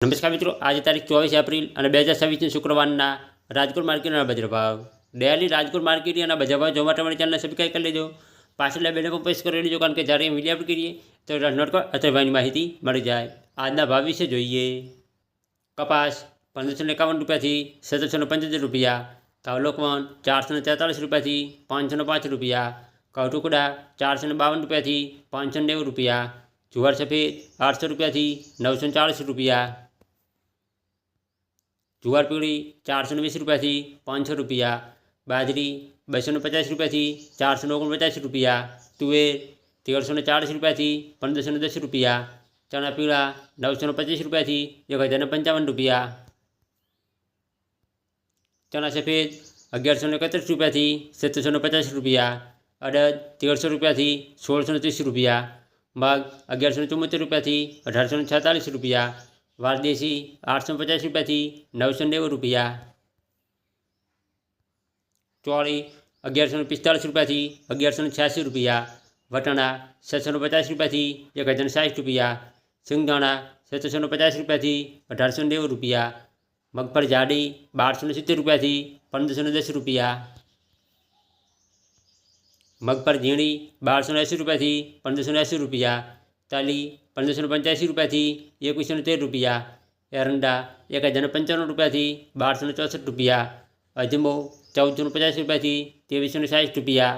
નમસ્કાર મિત્રો, આજે તારીખ 24 એપ્રિલ અને 2026 શુક્રવારના રાજકોટ માર્કેટના બજાર ભાવ. ડેલી રાજકોટ માર્કેટના બજાર ભાવ જોવા માટે અમારી ચેનલને સબસ્ક્રાઈબ કરી લેજો. પાછળના બેલ પર પ્રેસ કરી લેજો, કારણ કે જ્યારે વિડીયો અપલોડ કરીએ તો નોટિફિકેશન અથવા ભાવની માહિતી મળી જાય. આજના ભાવ વિશે જોઈએ. કપાસ 1551 રૂપિયાથી 1775 રૂપિયા, ઘઉં લોકવન 443 રૂપિયાથી 505 રૂપિયા, ઘઉં ટુકડા 452 રૂપિયાથી 590 રૂપિયા, જુવાર સફેદ 800 રૂપિયાથી 940 રૂપિયા, જુવાર પીળી 420 રૂપિયાથી 500 રૂપિયા, બાજરી 250 રૂપિયાથી 449 રૂપિયા, તુવેર 1340 રૂપિયાથી 1510 રૂપિયા, ચણા પીળા 925 રૂપિયાથી 1055 રૂપિયા, ચણા સફેદ 1131 રૂપિયાથી 1750 રૂપિયા, અડદ 1300 રૂપિયાથી 1630 રૂપિયા, મગ 1174 રૂપિયાથી 1846 રૂપિયા, વારદેશી 850 રૂપિયાથી 990 રૂપિયા, ચોળી 1145 રૂપિયાથી 1186 રૂપિયા, વટાણા 750 રૂપિયાથી 1060 રૂપિયા, સિંગદાણા 750 રૂપિયાથી 1890 રૂપિયા, મગફળી જાડી 1270 રૂપિયાથી 1510 રૂપિયા, મગફળી ઝીણી 1280 રૂપિયાથી 1580 રૂપિયા, તાલી 1585 રૂપિયાથી 2113 રૂપિયા, એરંડા 1095 રૂપિયાથી 1264 રૂપિયા, અજમો 1450 રૂપિયાથી 2360 રૂપિયા,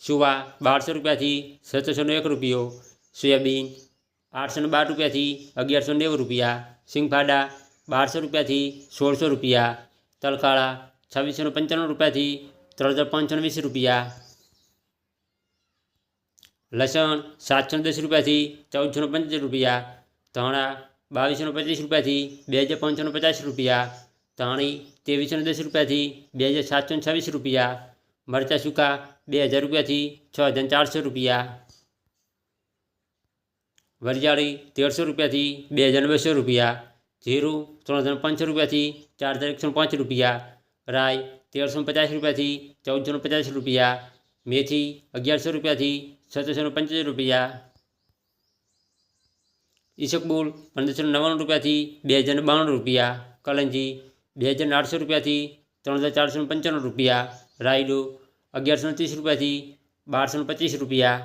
સુવા 1200 રૂપિયાથી 701 રૂપિયો, સોયાબીન 812 રૂપિયાથી 1190 રૂપિયા, સિંગફાડા 1200 રૂપિયાથી 1600 રૂપિયા, તલકાળા 2695 રૂપિયાથી 3520 રૂપિયા, લસણ 710 રૂપિયાથી 1475 રૂપિયા, ધાણા 2225 રૂપિયાથી 2550 રૂપિયા, ધાણી 2310 રૂપિયાથી 2726 રૂપિયા, મરચાં સૂકા 2000 રૂપિયાથી 6400 રૂપિયા, વરિયાળી 1300 રૂપિયાથી 2200 રૂપિયા, જીરું 3500 રૂપિયાથી 4105 રૂપિયા, રાઈ 1350 રૂપિયાથી 1450 રૂપિયા, મેથી 1100 રૂપિયાથી 1775 રૂપિયા, ઈસબગુલ 1599 રૂપિયાથી 2092 રૂપિયા, કલંજી 2800 રૂપિયાથી 3455 રૂપિયા, રાયડો 1130 રૂપિયાથી 1225 રૂપિયા.